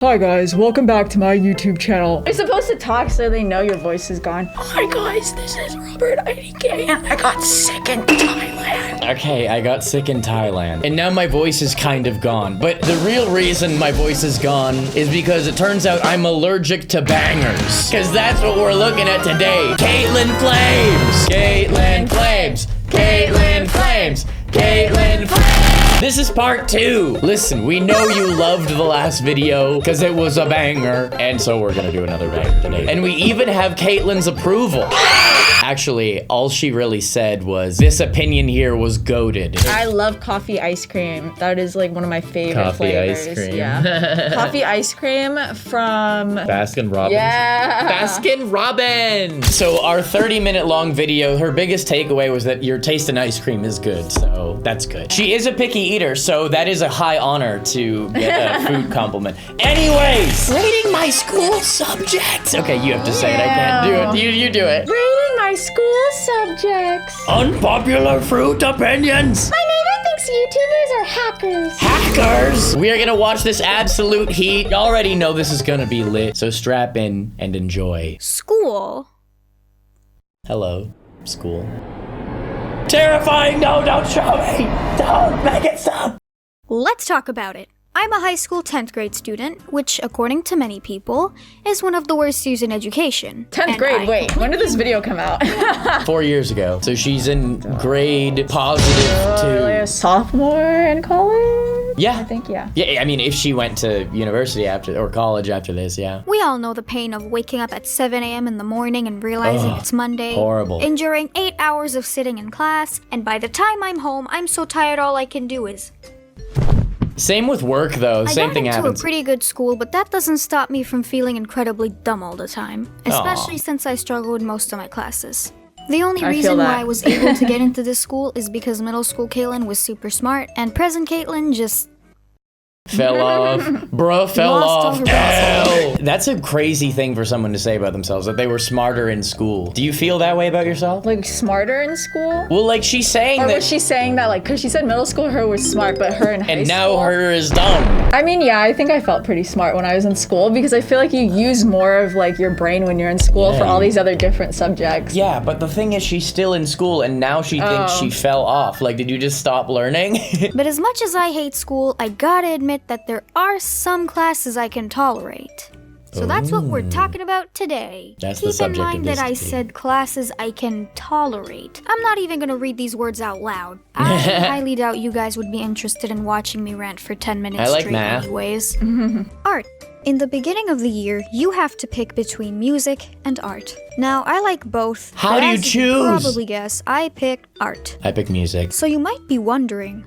Hi guys, welcome back to my YouTube channel. You're supposed to talk so they know your voice is gone. Hi guys, this is RobertIDK and I got sick in Thailand. Okay, I got sick in Thailand. And now my voice is kind of gone. But the real reason my voice is gone is because it turns out I'm allergic to bangers. Because that's what we're looking at today. Kaitlyn Flames! Kaitlyn Flames! Kaitlyn Flames! Kaitlyn Flames! This is part 2. Listen, we know you loved the last video because it was a banger. And so we're gonna do another banger today. And we even have Kaitlyn's approval. Actually, all she really said was, this opinion here was goated. I love coffee ice cream. That is like one of my favorite flavors. Coffee ice cream. Yeah. Coffee ice cream from Baskin Robbins. Yeah. Baskin Robbins. So our 30-minute long video, her biggest takeaway was that your taste in ice cream is good. So that's good. She is a picky eater, so that is a high honor to get a food compliment. Anyways, rating my school subjects. Okay, you have to say it. I can't do it. You do it. rating my school subjects. Unpopular fruit opinions. My neighbor thinks YouTubers are hackers. Hackers! We are gonna watch this absolute heat. You already know this is gonna be lit, so strap in and enjoy. School. Hello, school. Terrifying! No, don't show me! Don't make it stop! Let's talk about it. I'm a high school 10th grade student, which, according to many people, is one of the worst years in education. 10th grade, wait, when did this video come out? 4 years ago. So she's in grade positive Like a 2. sophomore in college? Yeah. I think, yeah. Yeah, I mean, if she went to university after, or college after this, yeah. We all know the pain of waking up at 7 a.m. in the morning and realizing it's Monday. Horrible. Enduring 8 hours of sitting in class, and by the time I'm home, I'm so tired all I can do is... Same with work, though. Same thing I got into happens. a pretty good school, but that doesn't stop me from feeling incredibly dumb all the time. Especially since I struggled with most of my classes. The only reason why I was able to get into this school is because middle school Kaitlyn was super smart, and present Kaitlyn just... Fell off. Bruh, fell Lost all off. her best. Ew. That's a crazy thing for someone to say about themselves, that they were smarter in school. Do you feel that way about yourself? Like smarter in school? Well, like she's saying Or that... was she saying that like, cause she said middle school her was smart, but her in high school? And now her is dumb. I mean, yeah, I think I felt pretty smart when I was in school because I feel like you use more of like your brain when you're in school for all these other different subjects. Yeah, but the thing is she's still in school and now she thinks she fell off. Like, did you just stop learning? But as much as I hate school, I gotta admit that there are some classes I can tolerate. So that's what we're talking about today. That's the Keep in subject of mind this that I video. said classes I can tolerate. I'm not even gonna read these words out loud. I highly doubt you guys would be interested in watching me rant for 10 minutes I like straight math. anyways. Art. In the beginning of the year, you have to pick between music and art. Now, I like both. How but do you as choose? You probably guess, I picked art. I pick music. So you might be wondering,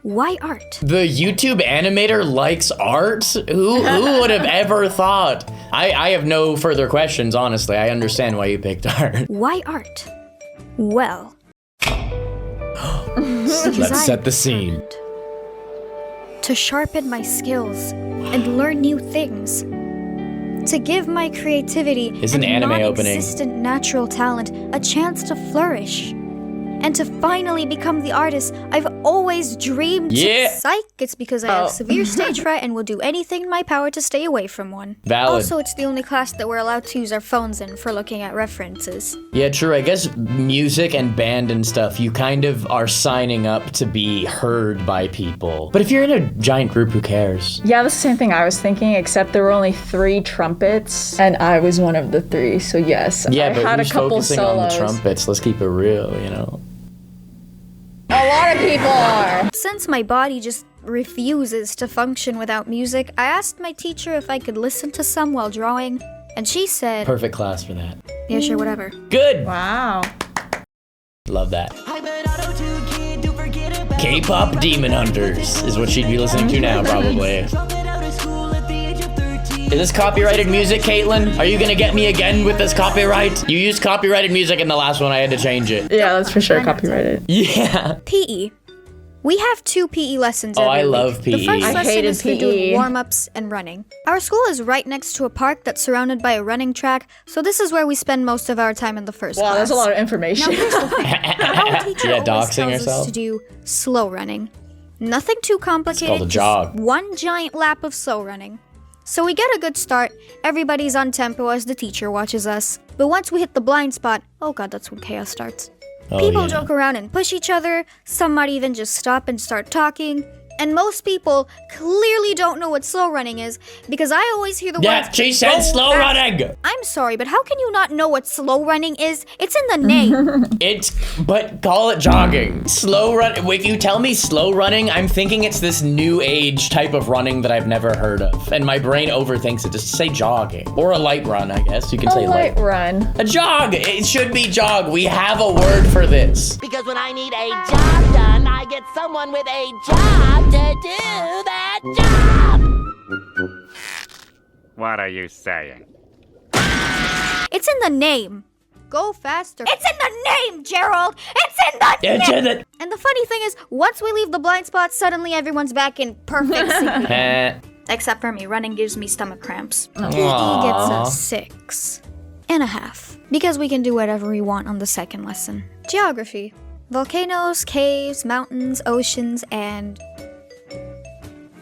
why art? The YouTube animator likes art? Who would have ever thought? I have no further questions, honestly. I understand why you picked art. Why art? Well, Let's set the scene. to sharpen my skills and learn new things. To give my creativity It's an and anime opening. non-existent natural talent a chance to flourish. And to finally become the artist I've always dreamed Yeah. to. Psych, it's because I have severe stage fright and will do anything in my power to stay away from one. Valid. Also, it's the only class that we're allowed to use our phones in for looking at references. Yeah, true. I guess music and band and stuff, you kind of are signing up to be heard by people. But if you're in a giant group, who cares? Yeah, that's the same thing I was thinking, except there were only 3 trumpets, and I was one of the 3, so yes. Yeah, I but had a who's couple focusing solos. on the trumpets? Let's keep it real, you know? A lot of people are. Since my body just refuses to function without music, I asked my teacher if I could listen to some while drawing, and she said, Perfect class for that. yeah, sure, whatever. Good! Wow. Love that. K-pop Demon Hunters is what she'd be listening to now, probably. Is this copyrighted music, Kaitlyn? Are you gonna get me again with this copyright? You used copyrighted music in the last one, I had to change it. Yeah, that's for sure copyrighted. Yeah. PE. We have 2 PE lessons Oh, every I week. love The PE. first I lesson hated is for PE. doing warm-ups and running. Our school is right next to a park that's surrounded by a running track, so this is where we spend most of our time in the first Wow, class. that's a lot of Now information. here's the thing. Our teacher Yeah, always doxing tells herself. us to do slow running. Nothing too complicated. called a jog. Just one giant lap of slow running. So we get a good start, everybody's on tempo as the teacher watches us. But once we hit the blind spot, oh god, that's when chaos starts. People joke around and push each other, some might even just stop and start talking. And most people clearly don't know what slow running is because I always hear the words. Yeah, she said slow running. I'm sorry, but how can you not know what slow running is? It's in the name. But call it jogging. Slow run. If you tell me slow running, I'm thinking it's this new age type of running that I've never heard of. And my brain overthinks it. Just say jogging. Or a light run, I guess. You can say light run. A jog. It should be jog. We have a word for this. Because when I need a job done, I get someone with a job to do that job! What are you saying? It's in the name. Go faster. It's in the name, Gerald! It's in the name! And the funny thing is, once we leave the blind spot, suddenly everyone's back in perfect sync. Except for me, running gives me stomach cramps. He gets a 6.5. Because we can do whatever we want on the second lesson. Geography. Volcanoes, caves, mountains, oceans, and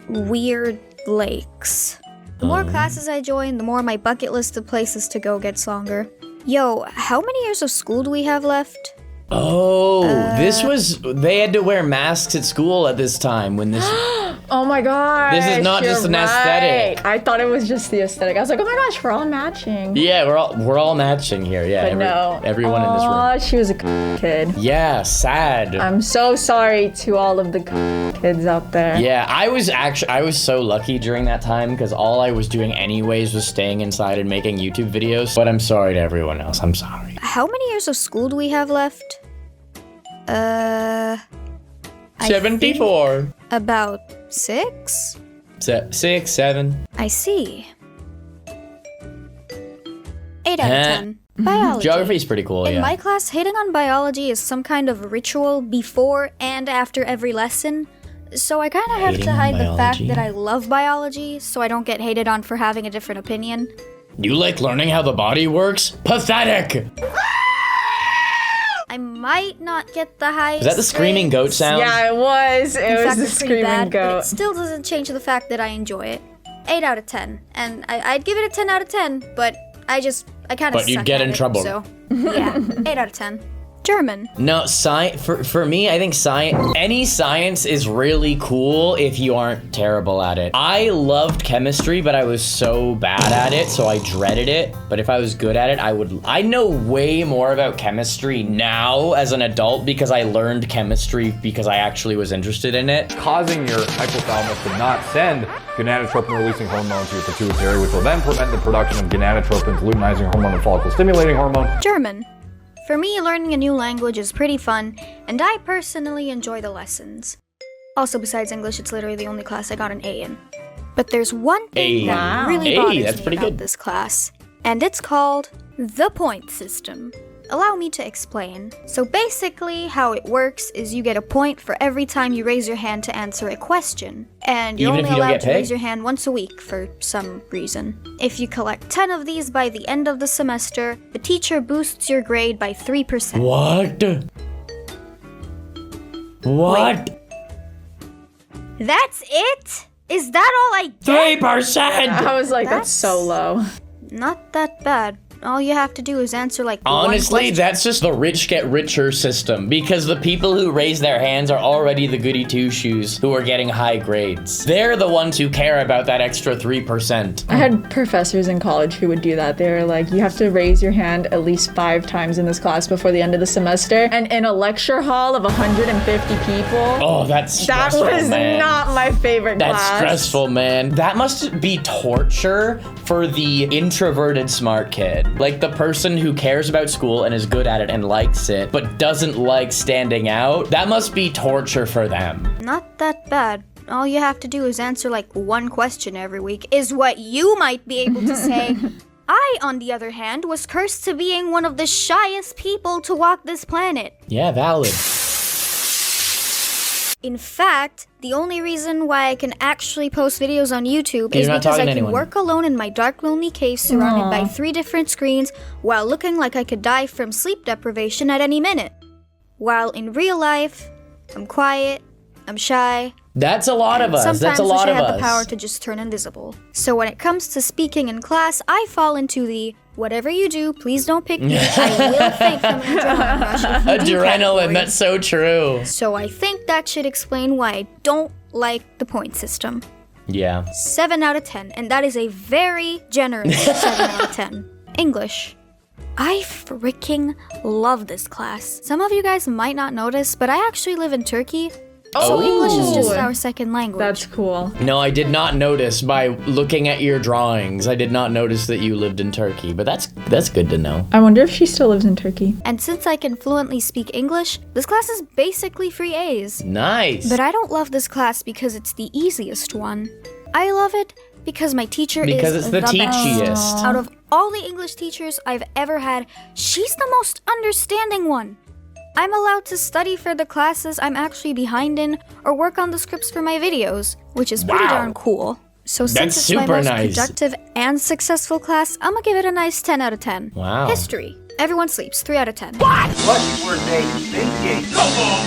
weird lakes. The more classes I join, the more my bucket list of places to go gets longer. Yo, how many years of school do we have left? Oh, they had to wear masks at school at this time when this. Oh my gosh. This is not just an aesthetic. I thought it was just the aesthetic. I was like, oh my gosh, we're all matching. Yeah, we're all matching here. Yeah, But everyone in this room. Oh, she was a kid. Yeah, sad. I'm so sorry to all of the kids out there. Yeah, I was so lucky during that time because all I was doing anyways was staying inside and making YouTube videos. But I'm sorry to everyone else. I'm sorry. How many years of school do we have left? 74. About 6? 6, 7. I see. 8 out of 10. Biology. Geography is pretty cool, In my class, hitting on biology is some kind of ritual before and after every lesson. So I kind of have to hide the fact that I love biology so I don't get hated on for having a different opinion. You like learning how the body works? Pathetic! I might not get the highest. Is that the screaming goat sound? Yeah, it was. It was the it's pretty screaming bad, goat. But it still doesn't change the fact that I enjoy it. 8 out of 10. And I'd give it a 10 out of 10, but I kind of But you'd get in trouble. So, yeah, 8 out of 10. German. No, for me, I think any science is really cool if you aren't terrible at it. I loved chemistry, but I was so bad at it, so I dreaded it. But if I was good at it, I know way more about chemistry now as an adult because I learned chemistry because I actually was interested in it. Causing your hypothalamus to not send gonadotropin-releasing hormone to your pituitary, which will then prevent the production of gonadotropin, luteinizing hormone, and follicle-stimulating hormone. German. For me, learning a new language is pretty fun, and I personally enjoy the lessons. Also, besides English, it's literally the only class I got an A in. But there's one thing that really bothers me about this class, and it's called the point system. Allow me to explain. So basically, how it works is you get a point for every time you raise your hand to answer a question. And you're only allowed to raise your hand once a week for some reason. If you collect 10 of these by the end of the semester, the teacher boosts your grade by 3%. What? Wait. That's it? Is that all I get? 3%! I was like, that's so low. Not that bad. All you have to do is answer like Honestly, that's just the rich get richer system because the people who raise their hands are already the goody two-shoes who are getting high grades. They're the ones who care about that extra 3%. I had professors in college who would do that. They were like, you have to raise your hand at least 5 times in this class before the end of the semester. And in a lecture hall of 150 people. Oh, that's stressful, That was man. not my favorite class. That's stressful, man. That must be torture for the introverted smart kid. Like the person who cares about school and is good at it and likes it, but doesn't like standing out. That must be torture for them. Not that bad. All you have to do is answer like one question every week, is what you might be able to say. I, on the other hand, was cursed to being one of the shyest people to walk this planet. Yeah, valid. In fact, the only reason why I can actually post videos on YouTube is because I can work alone in my dark, lonely cave surrounded by 3 different screens while looking like I could die from sleep deprivation at any minute. While in real life, I'm quiet, I'm shy, That's a lot of us. That's a lot of us. Sometimes I have the power to just turn invisible. So when it comes to speaking in class, I fall into the whatever you do, please don't pick me. I will faint from an adrenaline rush if you do Adrenaline, category. that's so true. So I think that should explain why I don't like the point system. Yeah. 7 out of 10, and that is a very generous 7 out of 10. English. I freaking love this class. Some of you guys might not notice, but I actually live in Turkey. So English is just our second language. That's cool. No, I did not notice by looking at your drawings. I did not notice that you lived in Turkey, but that's good to know. I wonder if she still lives in Turkey. And since I can fluently speak English, this class is basically free A's. Nice. But I don't love this class because it's the easiest one. I love it because my teacher because is it's the best. teachiest. Out of all the English teachers I've ever had, she's the most understanding one. I'm allowed to study for the classes I'm actually behind in or work on the scripts for my videos, which is pretty darn cool. So since it's my most productive and successful class, I'm gonna give it a nice 10 out of 10. Wow. History. Everyone sleeps. 3 out of 10. What were they thinking? Come on,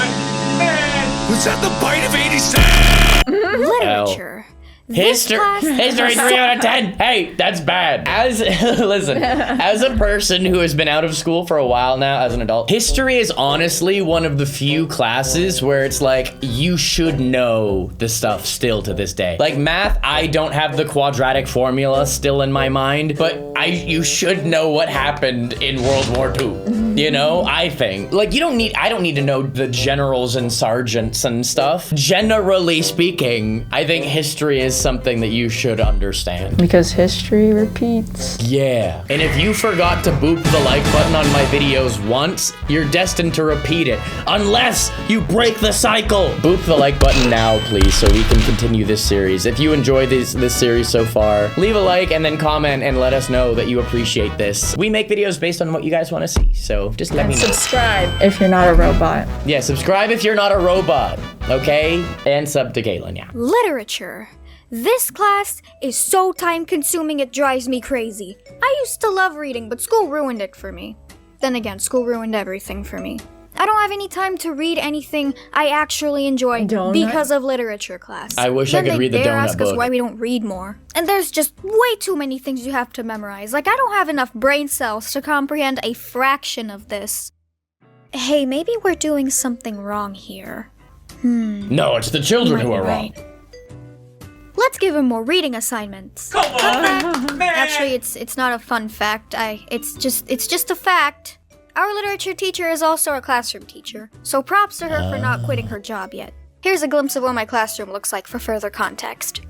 man! Was that the bite of 80 cents? Literature. History 3 out of 10. Hey, that's bad. Listen, as a person who has been out of school for a while now as an adult, history is honestly one of the few classes where it's like you should know the stuff still to this day. Like math, I don't have the quadratic formula still in my mind, but you should know what happened in World War II. You know, I think. Like I don't need to know the generals and sergeants and stuff. Generally speaking, I think history is something that you should understand. Because history repeats. Yeah. And if you forgot to boop the like button on my videos once, you're destined to repeat it. Unless you break the cycle. Boop the like button now, please, so we can continue this series. If you enjoy this series so far, leave a like and then comment and let us know that you appreciate this. We make videos based on what you guys want to see, so just let me know. Subscribe if you're not a robot. Yeah, subscribe if you're not a robot, okay? And sub to Kaitlyn, yeah. Literature. This class is so time-consuming it drives me crazy. I used to love reading, but school ruined it for me. Then again, school ruined everything for me. I don't have any time to read anything I actually enjoy because of literature class. I wish I could read the Then they dare donut ask us book. why we don't read more. And there's just way too many things you have to memorize. Like, I don't have enough brain cells to comprehend a fraction of this. Hey, maybe we're doing something wrong here. No, it's the children who are wrong. Let's give him more reading assignments. Come on, man! Actually, it's not a fun fact. It's just a fact. Our literature teacher is also a classroom teacher, so props to her for not quitting her job yet. Here's a glimpse of what my classroom looks like for further context.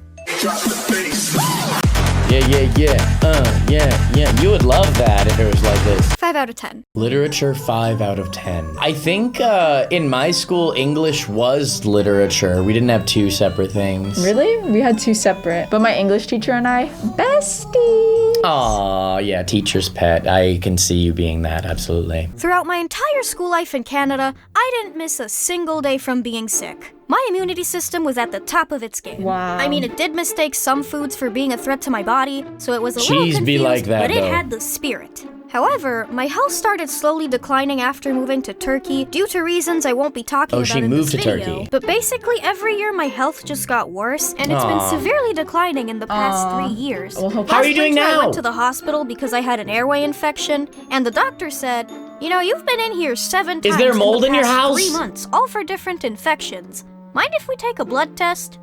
Yeah. You would love that if it was like this. 5 out of 10. Literature, 5 out of 10. I think in my school, English was literature. We didn't have 2 separate things. Really? We had 2 separate. But my English teacher and I, besties. Aw, yeah, teacher's pet. I can see you being that, absolutely. Throughout my entire school life in Canada, I didn't miss a single day from being sick. My immunity system was at the top of its game. Wow. I mean, it did mistake some foods for being a threat to my body, so it was a little Cheese confused, be like that, but it though. had the spirit. However, my health started slowly declining after moving to Turkey due to reasons I won't be talking about she in moved this to video. Turkey. But basically, every year my health just got worse, and it's been severely declining in the past 3 years. Well, How are you doing Last winter, now? I went to the hospital because I had an airway infection, and the doctor said, you know, you've been in here 7 times Is there mold in in the your past house? 3 months, all for different infections. Mind if we take a blood test?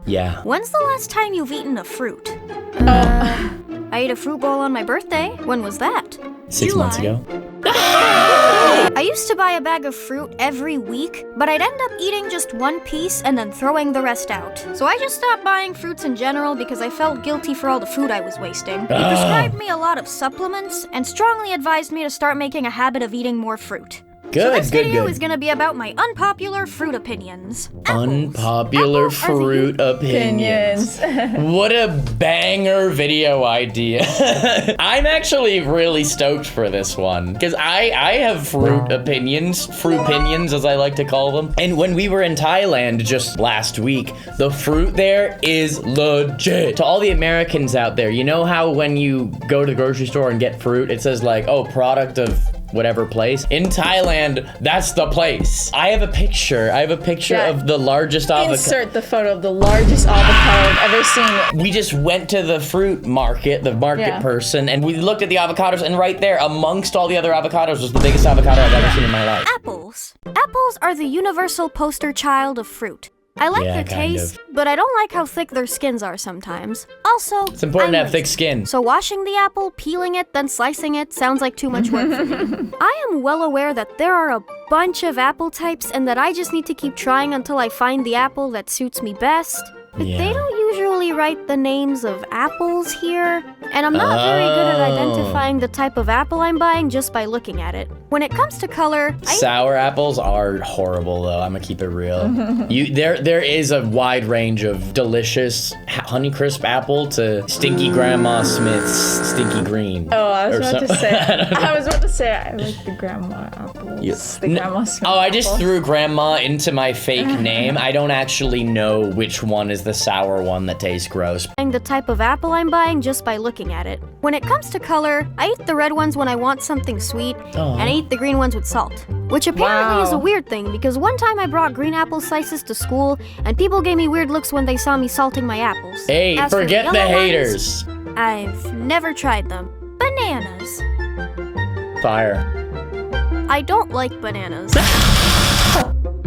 Yeah. When's the last time you've eaten a fruit? I ate a fruit bowl on my birthday. When was that? 6 months ago. I used to buy a bag of fruit every week, but I'd end up eating just 1 piece and then throwing the rest out. So I just stopped buying fruits in general because I felt guilty for all the food I was wasting. He prescribed me a lot of supplements and strongly advised me to start making a habit of eating more fruit. So this video is gonna be about my unpopular fruit opinions. Unpopular fruit opinions. What a banger video idea. I'm actually really stoked for this one because I have fruit opinions as I like to call them. And when we were in Thailand just last week, the fruit there is legit. To all the Americans out there, you know how when you go to the grocery store and get fruit, it says like, oh, product of whatever place. In Thailand, that's the place. I have a picture. Of the largest avocado. Insert the photo of the largest avocado I've ever seen. We just went to the fruit market, the market person, and we looked at the avocados, and right there, amongst all the other avocados, was the biggest avocado I've ever seen in my life. Apples. Apples are the universal poster child of fruit. I like their taste, but I don't like how thick their skins are sometimes. Also, it's important to have thick skin. So washing the apple, peeling it, then slicing it sounds like too much work for me. I am well aware that there are a bunch of apple types and that I just need to keep trying until I find the apple that suits me best. But they don't usually write the names of apples here, and I'm not very good at identifying the type of apple I'm buying just by looking at it. When it comes to color, sour apples are horrible, though. I'm gonna keep it real. There is a wide range of delicious Honeycrisp apple to Stinky Grandma Smith's Stinky Green. Oh, I was about to say I like the grandma apples. The Grandma Smith I just threw grandma into my fake name. I don't actually know which one is the sour one that tastes gross. The type of apple I'm buying just by looking at it. When it comes to color, I eat the red ones when I want something sweet, and I eat the green ones with salt. Which apparently is a weird thing, because one time I brought green apple slices to school, and people gave me weird looks when they saw me salting my apples. Hey, forget the haters. I've never tried them. Bananas. Fire. I don't like bananas.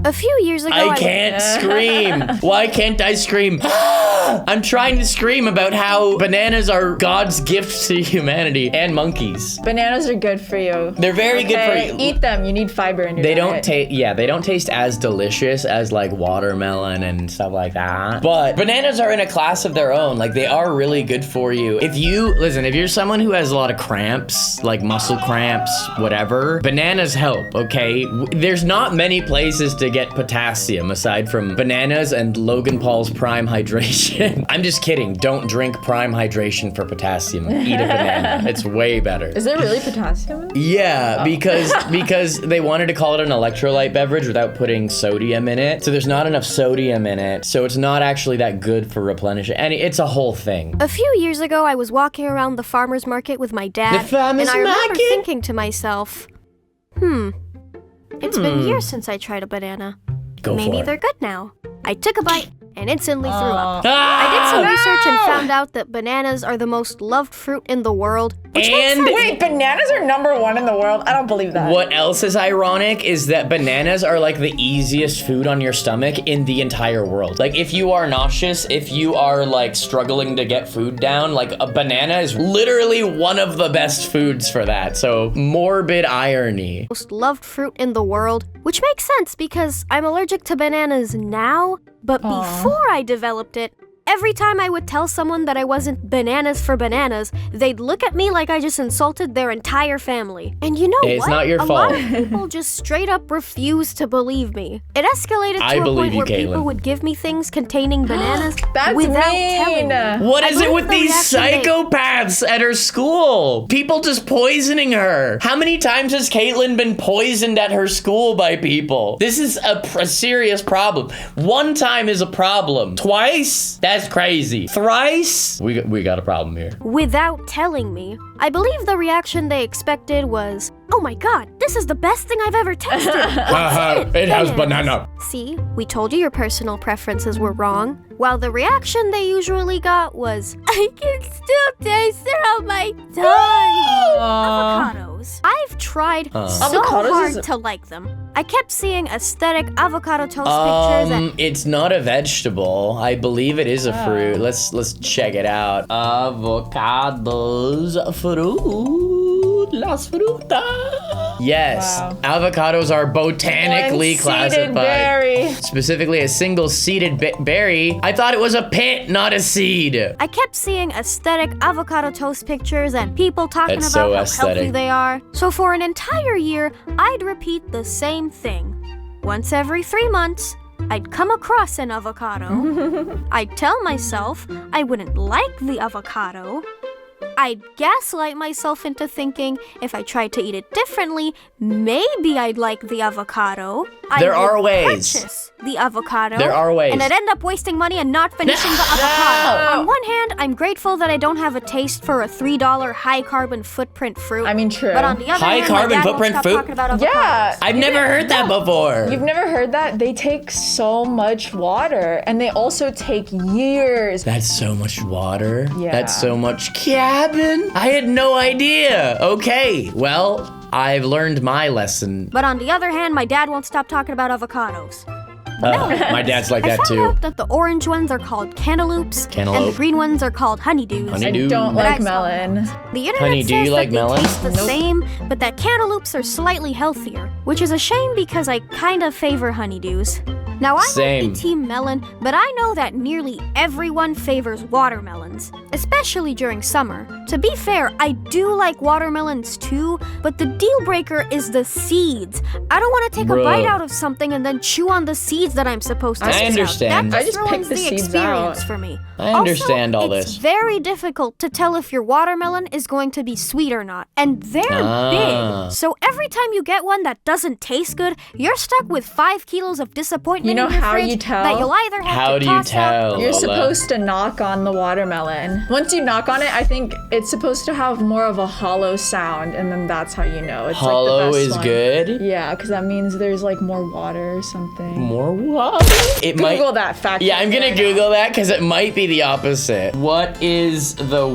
A few years ago, I can't scream. Why can't I scream? I'm trying to scream about how bananas are God's gift to humanity and monkeys. Bananas are good for you. They're very good for you. Eat them. You need fiber in your diet. They don't taste as delicious as like watermelon and stuff like that. But bananas are in a class of their own. Like they are really good for you. If you're someone who has a lot of cramps, like muscle cramps, whatever, bananas help, okay? There's not many places to get potassium aside from bananas and Logan Paul's Prime Hydration. I'm just kidding. Don't drink Prime Hydration for potassium. Eat a banana. It's way better. Is there really potassium in it? Yeah, because they wanted to call it an electrolyte beverage without putting sodium in it. So there's not enough sodium in it. So it's not actually that good for replenishing. And it's a whole thing. A few years ago, I was walking around the farmer's market with my dad. And I remember thinking to myself, it's been years since I tried a banana. Maybe they're good now. I took a bite and instantly threw up. I did some research and found out that bananas are the most loved fruit in the world. Wait, bananas are #1 in the world? I don't believe that. What else is ironic is that bananas are like the easiest food on your stomach in the entire world. Like if you are nauseous, if you are like struggling to get food down, like a banana is literally one of the best foods for that. So morbid irony. Most loved fruit in the world, which makes sense because I'm allergic to bananas now, but before I developed it, every time I would tell someone that I wasn't bananas for bananas, they'd look at me like I just insulted their entire family. And you know what? It's not your fault. A lot of people just straight up refused to believe me. It escalated to a point where people would give me things containing bananas without telling me. What is it with these psychopaths at her school? People just poisoning her. How many times has Kaitlyn been poisoned at her school by people? This is a serious problem. One time is a problem. Twice? That's crazy. Thrice? We got a problem here. Without telling me. I believe the reaction they expected was, oh my god, this is the best thing I've ever tasted. It has banana. See, we told you your personal preferences were wrong. While the reaction they usually got was, I can still taste it on my tongue. Avocados. I've tried so hard to like them. I kept seeing aesthetic avocado toast pictures and it's not a vegetable. I believe it is a fruit. Let's check it out. Avocados fruit. Las frutas. Yes, avocados are botanically classified. Berry. Specifically a single-seeded berry. I thought it was a pit, not a seed. I kept seeing aesthetic avocado toast pictures and people talking about how healthy they are. So for an entire year, I'd repeat the same thing. Once every 3 months, I'd come across an avocado. I'd tell myself I wouldn't like the avocado. I'd gaslight myself into thinking if I tried to eat it differently, maybe I'd like the avocado. There I are would ways. Purchase the avocado. There are ways. And I'd end up wasting money and not finishing the avocado. On one hand, I'm grateful that I don't have a taste for a $3 high carbon footprint fruit. I mean, true. But on the other High hand, carbon my dad footprint won't stop fruit? talking about avocados. Yeah. I've never heard that before. You've never heard that? They take so much water, and they also take years. That's so much water. Yeah. That's so much cabin. I had no idea. Okay, well, I've learned my lesson. But on the other hand, my dad won't stop talking about avocados. My dad's like I that found too. out that the orange ones are called cantaloupes, and Cantaloupe. the green ones are called honeydews. Honeydew. I don't But I like saw melon. The internet Honey, do says you that like they melon? taste the same, but that cantaloupes are slightly healthier, which is a shame because I kind of favor honeydews. Now, I Same. might be team melon, but I know that nearly everyone favors watermelons, especially during summer. To be fair, I do like watermelons too, but the deal breaker is the seeds. I don't want to take Bruh. a bite out of something and then chew on the seeds that I'm supposed to I spit out. understand. That I just pick ruins the the seeds experience out. for me. I understand also, all it's this. very difficult to tell if your watermelon is going to be sweet or not, and they're big. So every time you get one that doesn't taste good, you're stuck with 5 kilos of disappointment You know in your how fridge you tell? that you'll either have How to do you toss out tell? or You're Lola. supposed to knock on the watermelon. Once you knock on it, I think it's supposed to have more of a hollow sound, and then that's how you know. It's Hollow like the best is one. good. Yeah, because that means there's like more water or something. More water? It Google that fact. Yeah, I'm gonna Google that because it might be the opposite. What is the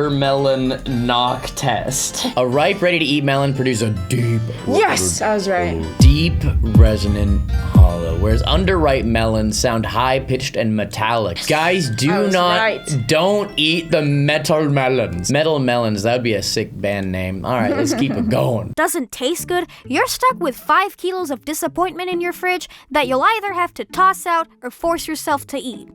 watermelon knock test? A ripe, ready-to-eat melon produces a deep, Yes, I was right. deep, resonant hollow, whereas underripe melons sound high-pitched and metallic. Guys, I do was not, right. don't eat the metal melons. Metal melons, that would be a sick band name. All right, let's keep it going. doesn't taste good, you're stuck with 5 kilos of disappointment in your fridge that you'll either have to toss out or force yourself to eat.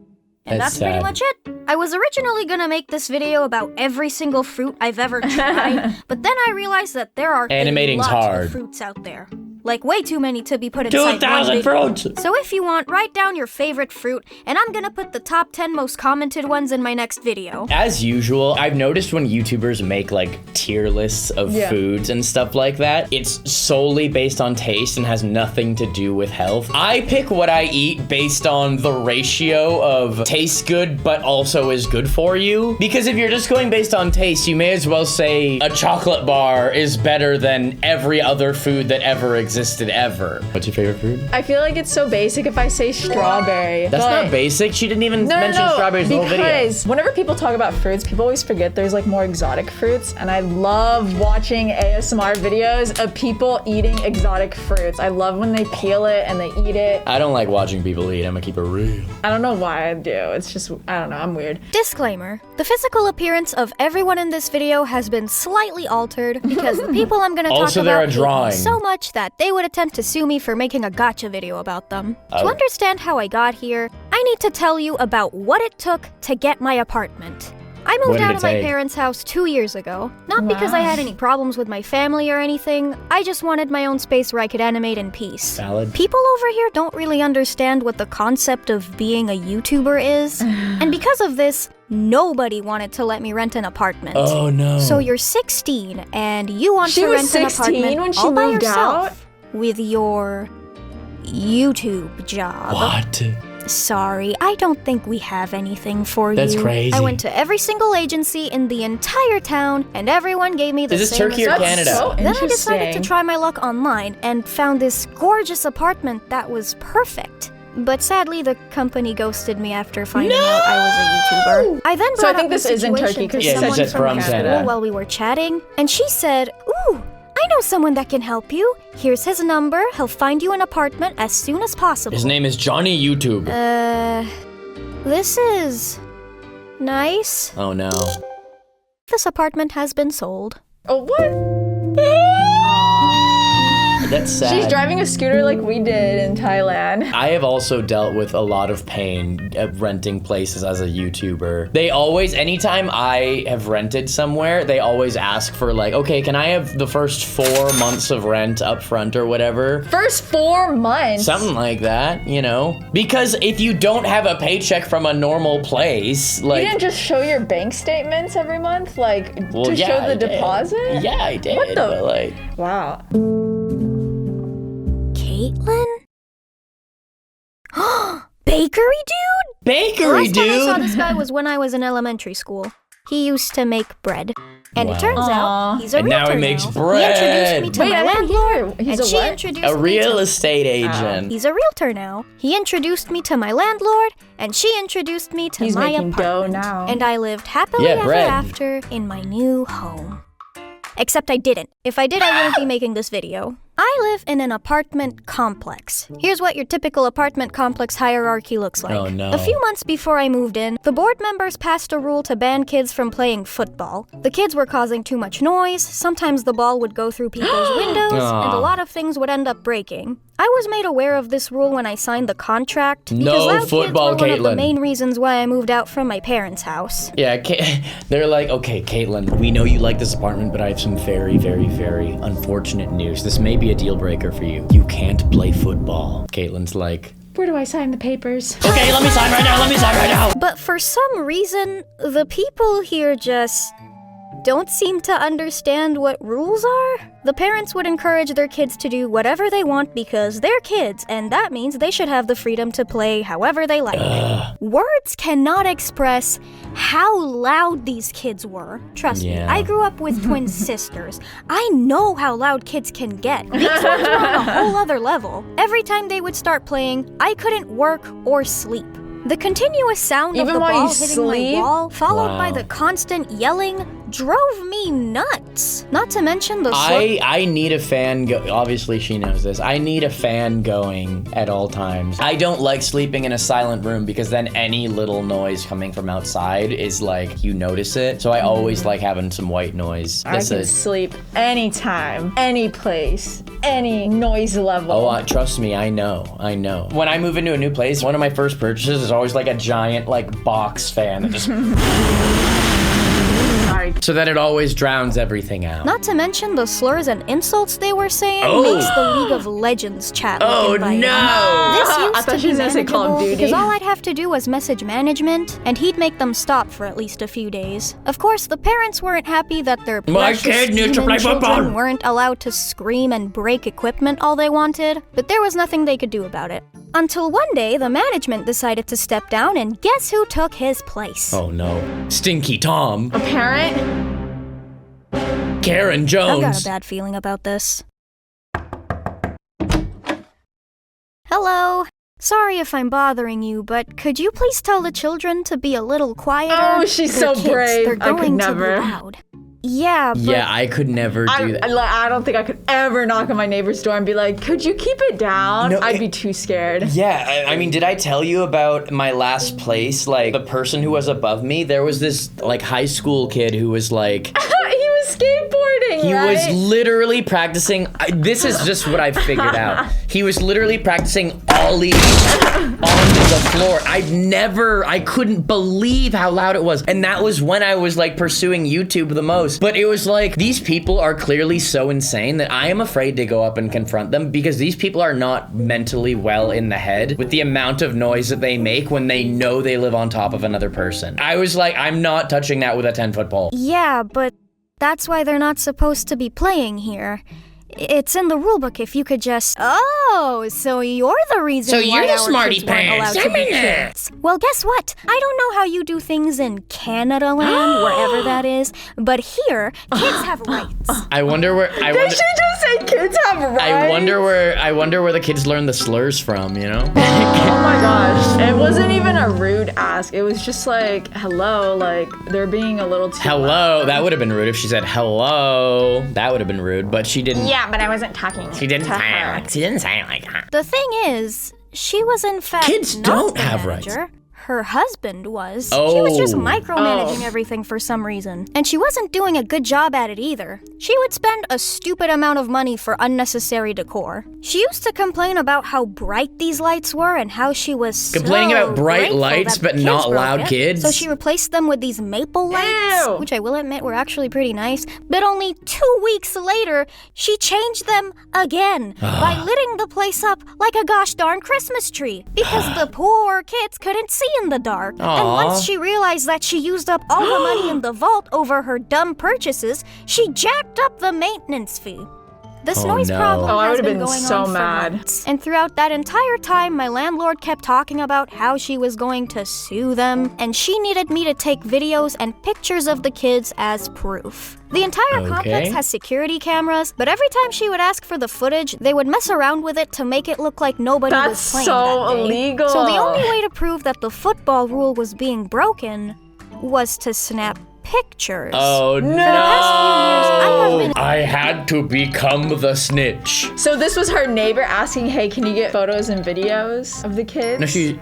And That's that's pretty sad. much it. I was originally gonna make this video about every single fruit I've ever tried, but then I realized that there are Animating's a lot hard. of fruits out there. Like way too many to be put inside one 2,000 video. fruits! So if you want, write down your favorite fruit, and I'm gonna put the top 10 most commented ones in my next video. As usual, I've noticed when YouTubers make like tier lists of Yeah. foods and stuff like that, it's solely based on taste and has nothing to do with health. I pick what I eat based on the ratio of tastes good but also is good for you. Because if you're just going based on taste, you may as well say a chocolate bar is better than every other food that ever existed ever. What's your favorite food? I feel like it's so basic if I say strawberry. That's but- not basic. She didn't even No, mention no, strawberries in the whole video. because whenever people talk about fruits, people always forget there's like more exotic fruits, and I love watching ASMR videos of people eating exotic fruits. I love when they peel it and they eat it. I don't like watching people eat. I'm gonna keep it real. I don't know why I do. It's just, I don't know, I'm weird. Disclaimer, the physical appearance of everyone in this video has been slightly altered because the people I'm gonna talk Also, about they're a hate me drawing. so much that they would attempt to sue me for making a gacha video about them. To Oh. understand how I got here, I need to tell you about what it took to get my apartment. I What moved did out it of my take? parents' house 2 years ago. Not because I had any problems with my family or anything, I just wanted my own space where I could animate in peace. Valid. People over here don't really understand what the concept of being a YouTuber is, and because of this, nobody wanted to let me rent an apartment. Oh no. So you're 16 and you want She to was rent an 16 apartment when she all by moved yourself out? with your YouTube job. What? Sorry, I don't think we have anything for That's you. crazy. I went to every single agency in the entire town, and everyone gave me the Is this same Turkey or response. Canada? So Then I decided to interesting. try my luck online and found this gorgeous apartment that was perfect. But sadly, the company ghosted me after finding out I was a YouTuber. I then So brought I think up the this is in situation Turkey, to 'cause Yeah, it someone says from from my Canada. school while we were chatting, and she said, "Ooh, I know someone that can help you. Here's his number. He'll find you an apartment as soon as possible." His name is Johnny YouTube. This is nice. Oh no. This apartment has been sold. Oh, what? That's sad. She's driving a scooter like we did in Thailand. I have also dealt with a lot of pain at renting places as a YouTuber. They always, anytime I have rented somewhere, they always ask for like, okay, can I have the first 4 months of rent up front or whatever? First 4 months? Something like that, you know? Because if you don't have a paycheck from a normal place, like... You didn't just show your bank statements every month? Like, to show the deposit? Yeah, I did. What the? But like... Wow. Kaitlyn? Bakery dude? Bakery dude? The last time I saw this guy was when I was in elementary school. He used to make bread. And it turns out he's a realtor now he makes now. bread. He introduced me to my landlord. He's and a she what? introduced A me real to... estate agent. He's a realtor now. He introduced me to my landlord, and she introduced me to my making dough apartment. now. And I lived happily ever after in my new home. Except I didn't. If I did, I wouldn't be making this video. I live in an apartment complex. Here's what your typical apartment complex hierarchy looks like. Oh no. A few months before I moved in, the board members passed a rule to ban kids from playing football. The kids were causing too much noise, sometimes the ball would go through people's windows, and a lot of things would end up breaking. I was made aware of this rule when I signed the contract, because No loud football, kids were one of the Kaitlyn. main reasons why I moved out from my parents' house. Yeah, they're like, okay, Kaitlyn, we know you like this apartment, but I have some very, very, very unfortunate news. This may be a deal breaker for you. You can't play football. Kaitlyn's like, where do I sign the papers? okay, let me sign right now. But for some reason, the people here just don't seem to understand what rules are. The parents would encourage their kids to do whatever they want because they're kids, and that means they should have the freedom to play however they like. Words cannot express how loud these kids were. Trust me, I grew up with twin sisters. I know how loud kids can get. These ones were on a whole other level. Every time they would start playing, I couldn't work or sleep. The continuous sound of the ball hitting my wall, followed by the constant yelling, drove me nuts. Not to mention the I need a fan obviously she knows this. I need a fan going at all times. I don't like sleeping in a silent room because then any little noise coming from outside is like, you notice it. So I always like having some white noise. I can sleep anytime, any place, any noise level. Oh, trust me, I know. When I move into a new place, one of my first purchases is always like a giant like box fan that just... So that it always drowns everything out. Not to mention the slurs and insults they were saying makes the League of Legends chat look inviting. No! This used to be manageable because all I'd have to do was message management, and he'd make them stop for at least a few days. Of course, the parents weren't happy that their precious demon children weren't allowed to scream and break equipment all they wanted, but there was nothing they could do about it. Until one day, the management decided to step down, and guess who took his place? Oh no. Stinky Tom. A parent? Karen Jones. I've got a bad feeling about this. Hello. Sorry if I'm bothering you, but could you please tell the children to be a little quieter? Oh, she's They're so kids. brave. They're I could going never. to be loud. Yeah, but... Yeah, I could never do that. I don't think I could ever knock on my neighbor's door and be like, could you keep it down? No, I'd be too scared. Yeah, I mean, did I tell you about my last place? Like, the person who was above me, there was this, like, high school kid who was, like... He was skateboarding, He right? was literally practicing... this is just what I've figured out. He was literally practicing ollies onto the floor. I couldn't believe how loud it was. And that was when I was, like, pursuing YouTube the most. But it was like, these people are clearly so insane that I am afraid to go up and confront them because these people are not mentally well in the head with the amount of noise that they make when they know they live on top of another person. I was like, I'm not touching that with a 10-foot pole. Yeah, but that's why they're not supposed to be playing here. It's in the rulebook if you could just... Oh, so you're the reason So why you're the our smarty kids weren't pants. allowed to be kids. Well, guess what? I don't know how you do things in Canada land, wherever that is, but here, kids have rights. I wonder where... Did she just say kids have rights? I wonder where the kids learn the slurs from, you know? Oh my gosh. It wasn't even a rude ask. It was just like, hello, like, they're being a little too Hello. loud. That would have been rude if she said hello. That would have been rude, but she didn't. Yeah, but I wasn't talking She didn't to her. say it like that. The thing is, she was in fact Kids not don't the have manager. rights. her husband was. She was just micromanaging everything for some reason. And she wasn't doing a good job at it either. She would spend a stupid amount of money for unnecessary decor. She used to complain about how bright these lights were and how she was complaining about bright lights but not loud kids. So she replaced them with these maple lights, which I will admit were actually pretty nice. But only 2 weeks later, she changed them again by lighting the place up like a gosh darn Christmas tree because the poor kids couldn't see in the dark. And once she realized that she used up all the money in the vault over her dumb purchases, she jacked up the maintenance fee. This noise problem has been going on for months. And throughout that entire time, my landlord kept talking about how she was going to sue them, and she needed me to take videos and pictures of the kids as proof. The entire complex has security cameras, but every time she would ask for the footage, they would mess around with it to make it look like nobody was playing that day. That's so illegal. So the only way to prove that the football rule was being broken was to snap pictures. Oh no! For the past few years, I had to become the snitch. So this was her neighbor asking, hey, can you get photos and videos of the kids? No, she...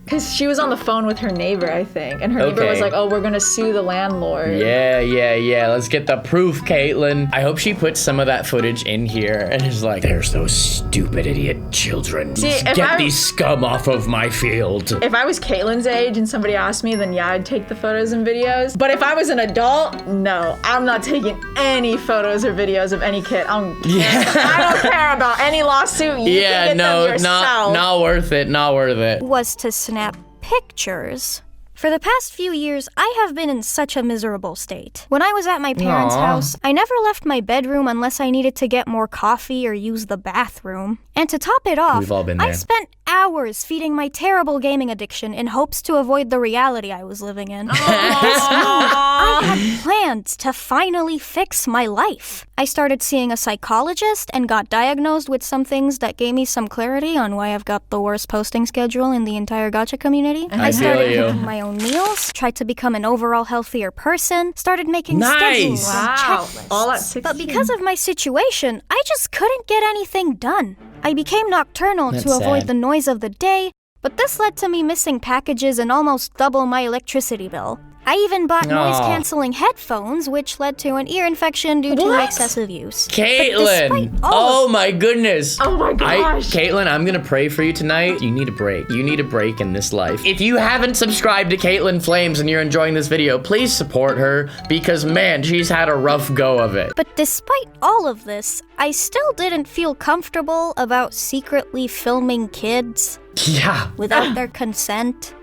Because she was on the phone with her neighbor, I think. And her neighbor was like, oh, we're going to sue the landlord. Yeah. Let's get the proof, Kaitlyn. I hope she puts some of that footage in here and is like, there's those stupid idiot children. Get these scum off of my field. If I was Kaitlyn's age and somebody asked me, then yeah, I'd take the photos and videos. But if I was an adult, no. I'm not taking any photos or videos of any kid. I don't care about any lawsuit. You can get them yourself. Not worth it. Not worth it. Was to snap pictures. For the past few years, I have been in such a miserable state. When I was at my parents' house, I never left my bedroom unless I needed to get more coffee or use the bathroom. And to top it off, We've all been there. I spent hours feeding my terrible gaming addiction in hopes to avoid the reality I was living in. This month, I had plans to finally fix my life. I started seeing a psychologist and got diagnosed with some things that gave me some clarity on why I've got the worst posting schedule in the entire gacha community. I started cooking my own meals, tried to become an overall healthier person, started making schedules and checklists. All at 16. But because of my situation, I just couldn't get anything done. I became nocturnal to avoid the noise of the day, but this led to me missing packages and almost double my electricity bill. I even bought noise-canceling headphones, which led to an ear infection due to excessive use. Kaitlyn! Oh my goodness! Oh my gosh! Kaitlyn, I'm gonna pray for you tonight. You need a break. You need a break in this life. If you haven't subscribed to Kaitlyn Flames and you're enjoying this video, please support her because, man, she's had a rough go of it. But despite all of this, I still didn't feel comfortable about secretly filming kids. Yeah. Without their consent.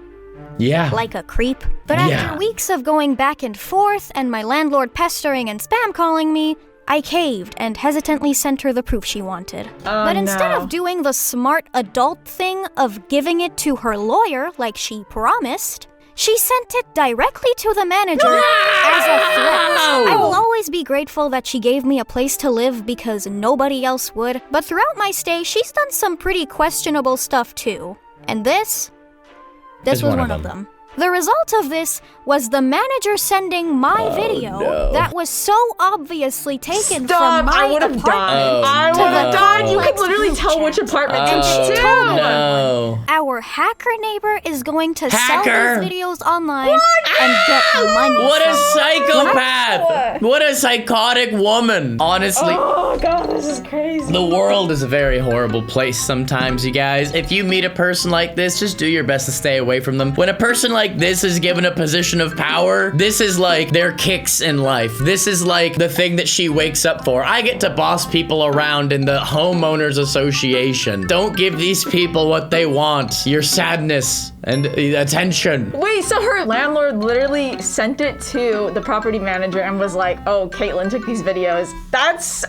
Yeah. Like a creep. But after weeks of going back and forth and my landlord pestering and spam calling me, I caved and hesitantly sent her the proof she wanted. But instead of doing the smart adult thing of giving it to her lawyer like she promised, she sent it directly to the manager as a threat. I will always be grateful that she gave me a place to live because nobody else would. But throughout my stay, she's done some pretty questionable stuff too. And this was one of them. The result of this was the manager sending my video that was so obviously taken from my apartment. I would have died. You could literally tell which apartment to no. Our hacker neighbor is going to sell these videos online and get money. What a psychopath! What a psychotic woman! Honestly. Oh god, this is crazy. The world is a very horrible place sometimes, you guys. If you meet a person like this, just do your best to stay away from them. When a person like this is given a position of power, this is like their kicks in life. This is like the thing that she wakes up for. I get to boss people around in the homeowners association. Don't give these people what they want. Your sadness and attention. Wait, so her landlord literally sent it to the property manager and was like, oh, Kaitlyn took these videos.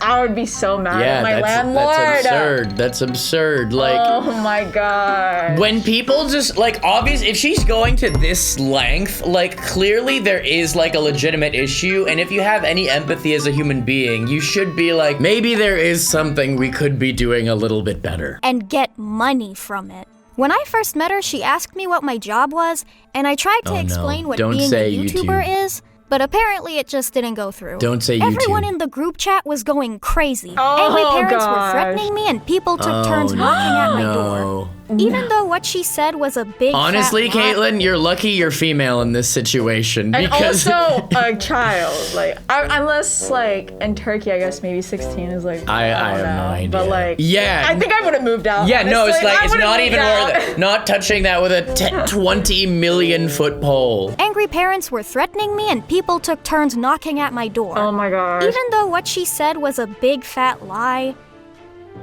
I would be so mad at my landlord. That's absurd. That's absurd. Like, oh my god. When people just, like, obviously, if she's going to this length, like, clearly there is, like, a legitimate issue, and if you have any empathy as a human being, you should be like, maybe there is something we could be doing a little bit better. And get money from it. When I first met her, she asked me what my job was, and I tried to explain what being a YouTuber is, but apparently it just didn't go through. Don't say YouTube. Everyone in the group chat was going crazy, and my parents were threatening me, and people took turns knocking at my door. Even though what she said was a big Honestly, fat lie. Kaitlyn, you're lucky you're female in this situation. And Because also a child, like, unless, like, in Turkey, I guess maybe 16 is, like, I don't have no know. idea. But, like, Yeah. I think I would have moved out. Yeah, no, it's honestly. like, I it's would've not moved even out. worth it. Not touching that with a 20 million foot pole. Angry parents were threatening me and people took turns knocking at my door. Oh my gosh. Even though what she said was a big fat lie,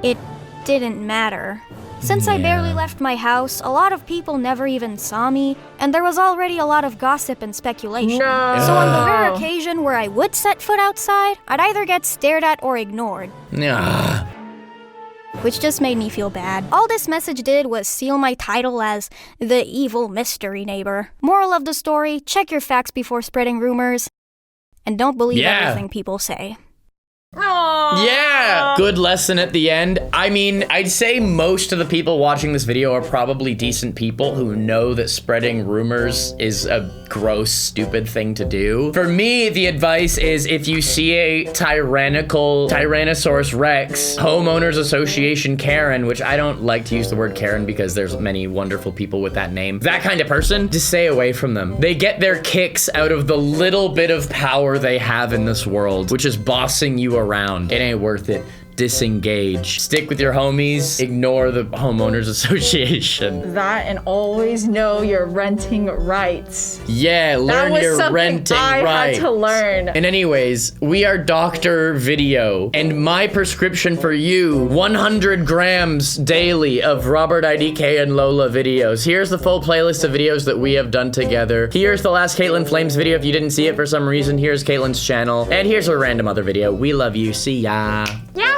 it didn't matter. Since I barely left my house, a lot of people never even saw me, and there was already a lot of gossip and speculation. No. So on the rare occasion where I would set foot outside, I'd either get stared at or ignored, Ah. which just made me feel bad. All this message did was seal my title as the evil mystery neighbor. Moral of the story, check your facts before spreading rumors, and don't believe everything people say. Aww. Yeah, good lesson at the end. I mean, I'd say most of the people watching this video are probably decent people who know that spreading rumors is a gross, stupid thing to do. For me, the advice is if you see a Tyrannosaurus Rex, Homeowners Association Karen, which I don't like to use the word Karen because there's many wonderful people with that name, that kind of person, just stay away from them. They get their kicks out of the little bit of power they have in this world, which is bossing you around. It ain't worth it. Disengage. Stick with your homies. Ignore the homeowners association. That and always know your renting rights. Yeah, learn your renting I rights. had to learn. And anyways, we are Dr. Video, and my prescription for you, 100 grams daily of RobertIDK and Lola videos. Here's the full playlist of videos that we have done together. Here's the last Kaitlyn Flames video if you didn't see it for some reason. Here's Kaitlyn's channel. And here's a random other video. We love you. See ya. Yeah.